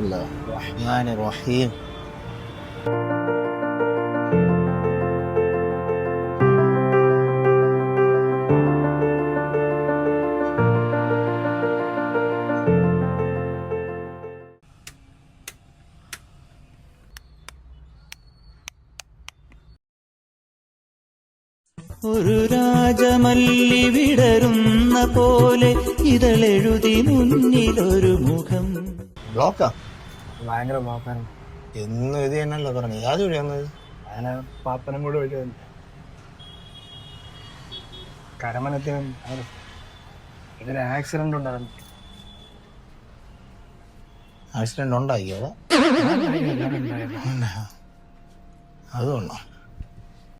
ബിസ്മില്ലാഹിർ റഹ്മാനിർ റഹീം. ഒരു രാജമല്ലി വിടരുന്ന പോലെ ഇതളെഴുതി മുന്നിലൊരു മുഖം. ബ്ലോക്കാ? ഭയങ്കര ബ്ലോക്കാണ്. എന്ന് ഇത് തന്നെയല്ലോ പറഞ്ഞു. യാത് വഴി വന്നത്? അങ്ങനെ പാപ്പനം കൂടെ വഴി കരമനത്തിനും ഇതൊരു ആക്സിഡന്റ് ഉണ്ടായിരുന്നു. ആക്സിഡന്റ് ഉണ്ടാക്കിയോ? ഉണ്ടായിരുന്നു. അതുകൊണ്ടോ?